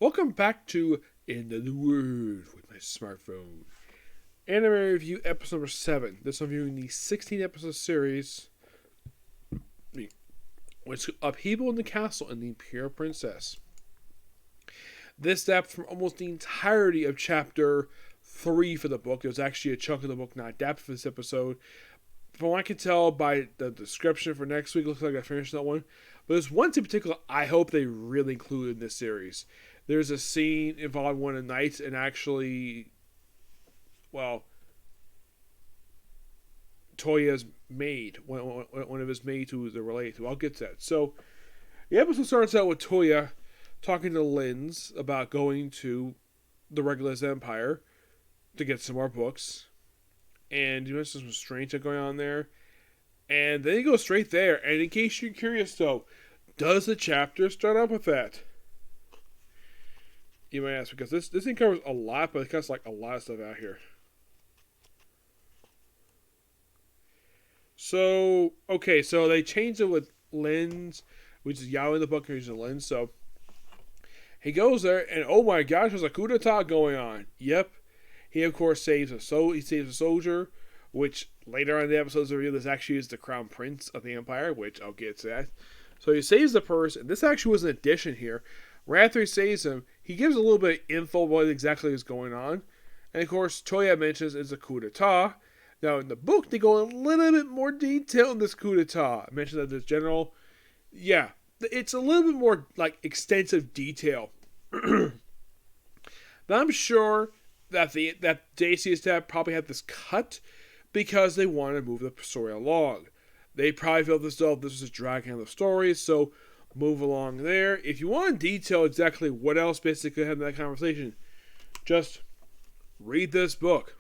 Welcome back to Into the Word with my smartphone. Anime Review episode number 7. This I'm reviewing the 16 episode series, which is Upheaval in the Castle and the Imperial Princess. This adapted from almost the entirety of chapter 3 for the book. It was actually a chunk of the book not adapted for this episode. From what I can tell by the description for next week, it looks like I finished that one. But there's one in particular I hope they really include in this series. There's a scene involving one of the knights and actually, Toya's maid, one of his maids who they're related to. I'll get to that. So, the episode starts out with Toya talking to Linz about going to the Regulus Empire to get some more books. And there's some strange stuff going on there. And then you go straight there. And in case you're curious, though, does the chapter start up with that? You might ask, because this thing covers a lot, but it cuts like a lot of stuff out here. So, okay, so they changed it with Linz, which is Yao in the book, he's a Linz. So, he goes there, and oh my gosh, there's a coup d'etat going on. Yep. He, of course, saves a soldier, which later on in the episodes reveal this actually is the crown prince of the empire, which I'll get to that. So he saves the person. This actually was an addition here. Right after he saves him, he gives a little bit of info what exactly is going on. And of course, Toya mentions it's a coup d'etat. Now, in the book, they go a little bit more detail in this coup d'etat. I mentioned that this general, it's a little bit more like extensive detail. Now, I'm sure that JC's tab probably had this cut because they wanted to move the story along. They probably felt this was dragging out the story, so move along there. If you want to detail exactly what else basically happened in that conversation, just read this book.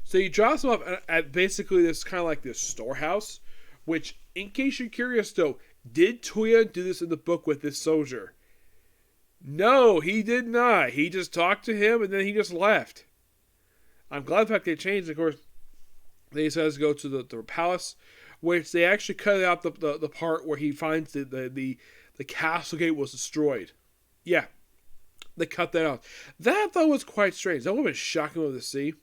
So he drops them off at basically this kind of like this storehouse, which, in case you're curious though, did Toya do this in the book with this soldier? No, he did not. He just talked to him and then he just left. I'm glad the fact they changed. Of course, they decided to go to the palace, which they actually cut out the part where he finds the castle gate was destroyed. Yeah, they cut that out. That I thought was quite strange. That would have been shocking to see.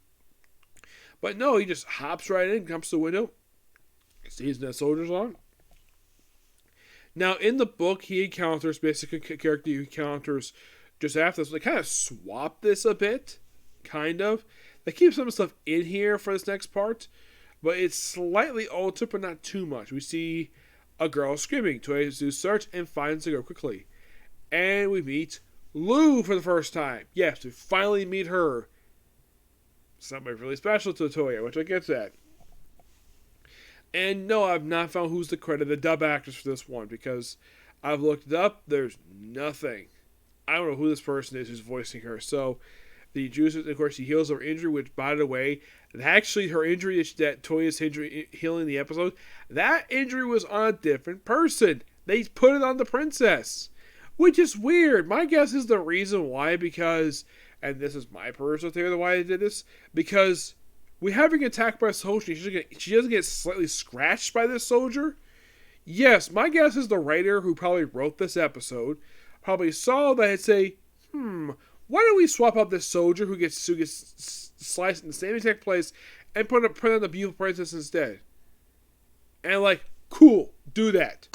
But no, he just hops right in, comes to the window, sees that soldier's on. Now, in the book, he encounters basically a character he encounters just after this. They kind of swap this a bit, kind of. They keep some stuff in here for this next part, but it's slightly altered, but not too much. We see a girl screaming. Toya does search and finds the girl quickly. And we meet Lou for the first time. Yes, we finally meet her. Somebody really special to Toya, which I get that. And no, I've not found who's the credited dub actress for this one, because I've looked it up, there's nothing. I don't know who this person is who's voicing her. So, the juice, of course, she heals her injury, which, by the way, actually her injury, that Toya's injury healing in the episode, that injury was on a different person. They put it on the princess, which is weird. My guess is the reason why, because, and this is my personal theory of why they did this, because we have her get attacked by a soldier. She doesn't get slightly scratched by this soldier. Yes, my guess is the writer who probably wrote this episode probably saw that and say, why don't we swap out this soldier who gets sliced in the same exact place and put on the beautiful princess instead? And like, cool, do that.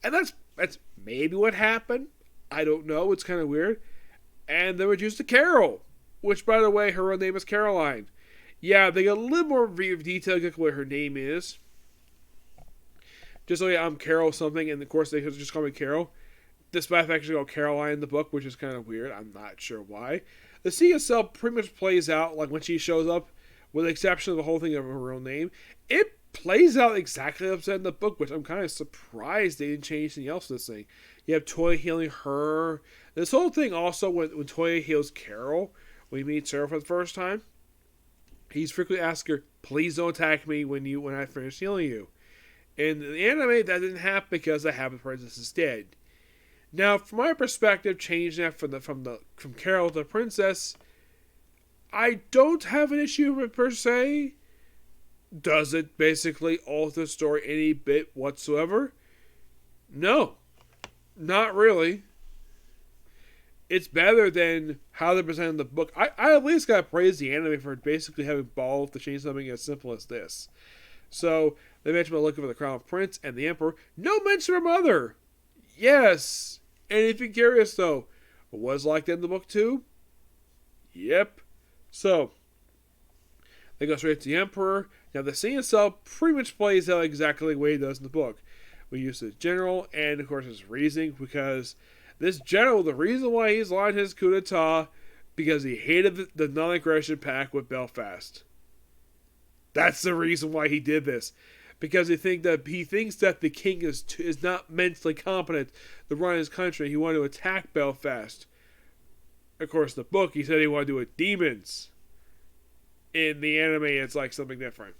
And that's maybe what happened. I don't know. It's kind of weird. And they reduced to Carol, which, by the way, her real name is Caroline. Yeah, they got a little more detail exactly what her name is. Just like I'm Carol something, and of course they just call me Carol. Despite the fact she called Caroline in the book, which is kind of weird. I'm not sure why. The CSL pretty much plays out like when she shows up, with the exception of the whole thing of her real name. It plays out exactly as said in the book, which I'm kind of surprised they didn't change anything else to this thing. You have Toya healing her. This whole thing also, when Toya heals Carol, when he meets her for the first time, he's frequently asking her, please don't attack me when I finish healing you. In the anime, that didn't happen because I have the princess instead. Now, from my perspective, changing that from Carol to princess, I don't have an issue with it per se. Does it basically alter the story any bit whatsoever? No, not really. it's better than how they presented the book. I at least got to praise the anime for basically having balls to change something as simple as this. So they mentioned about looking for the crown prince and the emperor. No mention of her mother. Yes. And if you're curious though, was like that in the book too? Yep. So they go straight to the emperor. Now the scene itself pretty much plays out exactly the way it does in the book. We use the general and of course his reasoning, because this general, the reason why he's launched his coup d'etat, because he hated the non-aggression pact with Belfast. That's the reason why he did this. Because he thinks that the king is not mentally competent to run his country. He wanted to attack Belfast. Of course, in the book, he said he wanted to do it with demons. In the anime, it's like something different.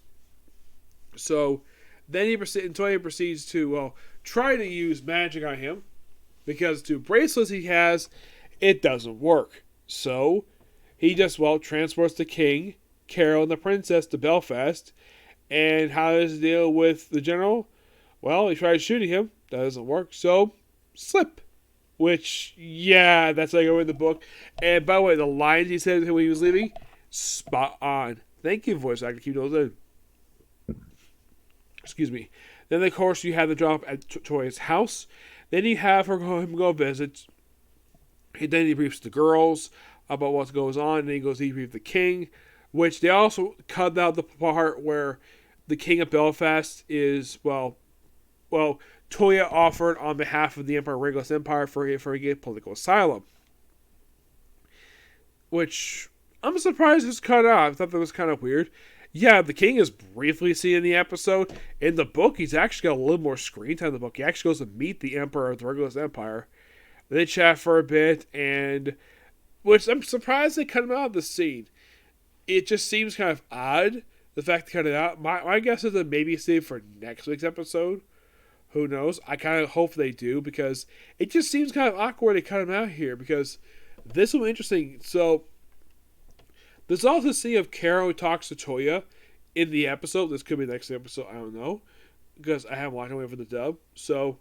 So, then Toya proceeds to, try to use magic on him. Because two bracelets he has, it doesn't work. So, he just, transports the king, Carol, and the princess to Belfast. And how does he deal with the general? Well, he tries shooting him. That doesn't work. So, slip. Which, yeah, that's how I go in the book. And by the way, the lines he said when he was leaving, spot on. Thank you, voice actor. Keep those in. Excuse me. Then, of course, you have the drop at Toya's house. Then you have him go visit. Then he briefs the girls about what goes on. And then he goes to debrief the king. Which they also cut out the part where the king of Belfast is, Toya offered on behalf of the Emperor Regulus Empire for a get political asylum. Which, I'm surprised was cut out. I thought that was kind of weird. Yeah, the king is briefly seen in the episode. In the book, he's actually got a little more screen time in the book. He actually goes to meet the Emperor of the Regulus Empire. They chat for a bit, and which I'm surprised they cut him out of the scene. It just seems kind of odd, the fact to cut it out. My guess is that maybe save for next week's episode. Who knows? I kind of hope they do, because it just seems kind of awkward to cut him out here, because this will be interesting. So, there's also a scene of Carol who talks to Toya in the episode. This could be the next episode, I don't know, because I haven't watched it wait for the dub. So,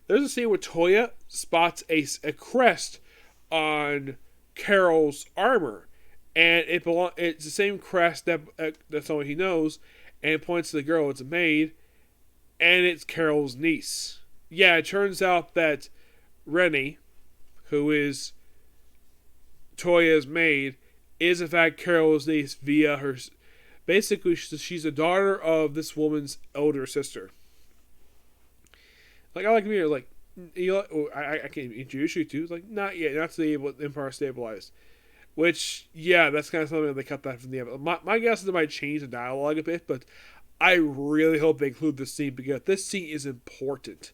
there's a scene where Toya spots a crest on Carol's armor. And it's the same crest that's all he knows. And it points to the girl. It's a maid. And it's Carol's niece. Yeah, it turns out that Rennie, who is Toya's maid, is in fact Carol's niece via her. Basically, she's the daughter of this woman's elder sister. Like, I like me, like, I can introduce you to. It's like, not yet. Not to the Empire stabilized. Which, yeah, that's kind of something that they cut that from the episode. My guess is they might change the dialogue a bit, but I really hope they include this scene, because this scene is important.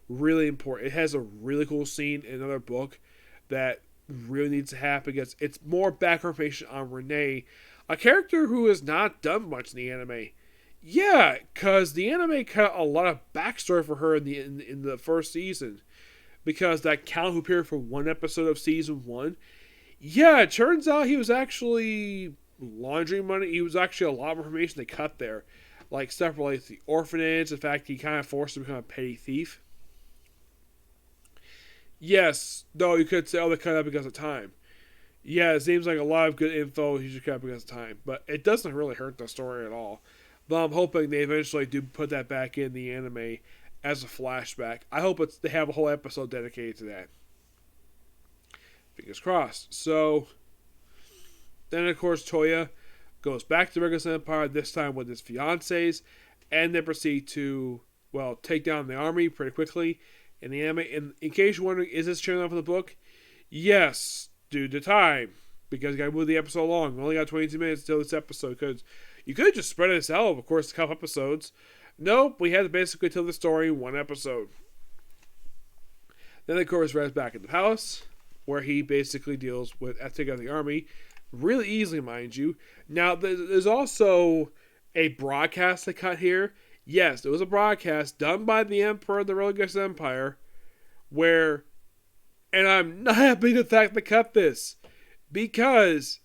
Really important. It has a really cool scene in another book that really needs to happen, because it's more background information on Renee, a character who has not done much in the anime. Yeah, because the anime cut a lot of backstory for her in the first season. Because that Count who appeared for one episode of season 1, yeah, it turns out he was actually laundering money. He was actually a lot of information they cut there. Like stuff related to the orphanage. The fact he kind of forced him to become a petty thief. Yes, though you could say, they cut out because of time. Yeah, it seems like a lot of good info he should cut because of time. But it doesn't really hurt the story at all. But I'm hoping they eventually do put that back in the anime as a flashback. I hope they have a whole episode dedicated to that. Fingers crossed. So, then of course Toya goes back to Regulus Empire, this time with his fiancés, and they proceed to, take down the army pretty quickly. In the anime, in case you're wondering, is this turning off in the book? Yes, due to time. Because you gotta move the episode along. We only got 22 minutes until this episode, because you could just spread this out, of course, a couple episodes. Nope, we had to basically tell the story in one episode. Then, of course, Red's back in the palace, where he basically deals with taking out the army. Really easily, mind you. Now, there's also a broadcast they cut here. Yes, there was a broadcast done by the Emperor of the Regulus Empire, where, and I'm not happy the fact they cut this, because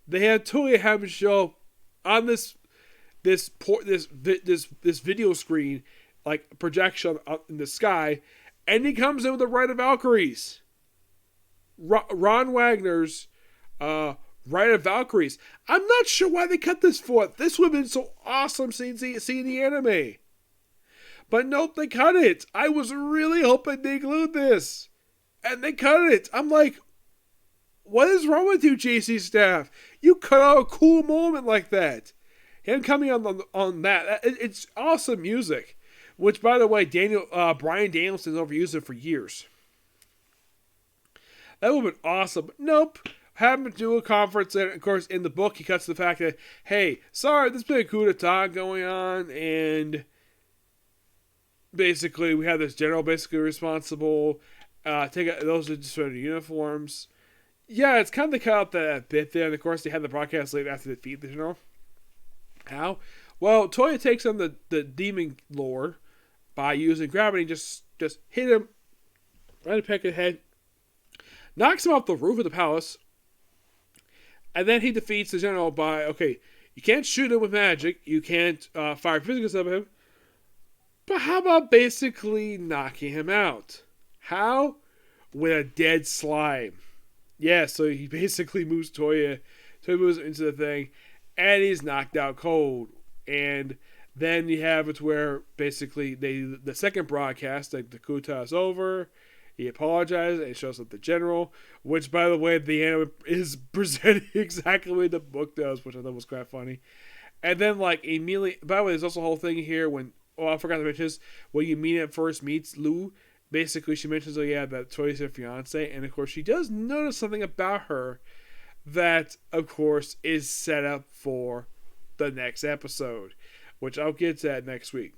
they had Toya have him show on this video screen, like projection up in the sky, and he comes in with the Rite of Valkyries. Ron Wagner's Rite of Valkyries. I'm not sure why they cut this forth. This would have been so awesome seeing the anime. But nope, they cut it. I was really hoping they include this. And they cut it. I'm like, what is wrong with you, JC Staff? You cut out a cool moment like that. Him coming on that. It's awesome music. Which, by the way, Brian Danielson's overused it for years. That would have been awesome. But nope. Have him do a conference, and of course, in the book, he cuts the fact that, hey, sorry, there's been a coup d'etat going on, and basically, we have this general basically responsible. Take out those are just sort of uniforms. Yeah, it's kind of they cut out that bit there, and of course, they had the broadcast late after the defeat the general. How? Well, Toya takes on the demon lord by using gravity, just hit him right in the back of the head, knocks him off the roof of the palace. And then he defeats the general by, okay, you can't shoot him with magic. You can't fire physical stuff at him. But how about basically knocking him out? How? With a dead slime. Yeah, so he basically moves Toya. Toya moves into the thing. And he's knocked out cold. And then you have it where basically the second broadcast, like the coup d'etat is over. He apologizes and shows up the general, which, by the way, the anime is presented exactly the way the book does, which I thought was quite funny. And then, like, immediately, by the way, there's also a whole thing here when, I forgot to mention this, when Yumina first meets Lou, basically she mentions, oh yeah, that Toya's her fiance, and of course she does notice something about her that, of course, is set up for the next episode, which I'll get to that next week.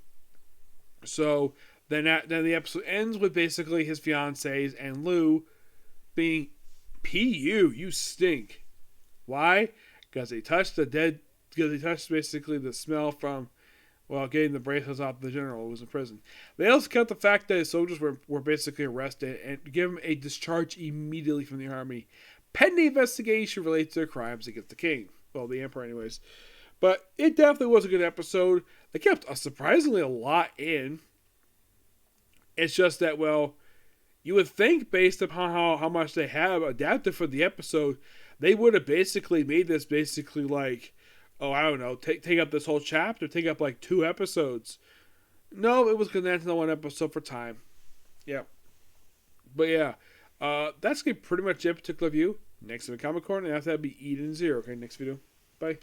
So, then the episode ends with basically his fiancés and Lou being, P.U., you stink. Why? Because they touched basically the smell from, getting the bracelets off the general who was in prison. They also cut the fact that his soldiers were basically arrested and give him a discharge immediately from the army, pending investigation related to their crimes against the king. Well, the emperor anyways. But it definitely was a good episode. They kept surprisingly a lot in. It's just that, you would think based upon how much they have adapted for the episode, they would have basically made this basically like, I don't know, take up this whole chapter, take up like 2 episodes. No, it was condensed into 1 episode for time. Yeah. But yeah, that's going to be pretty much it, particular view. Next in the Comic Corner, and after that be Eden Zero. Okay, next video. Bye.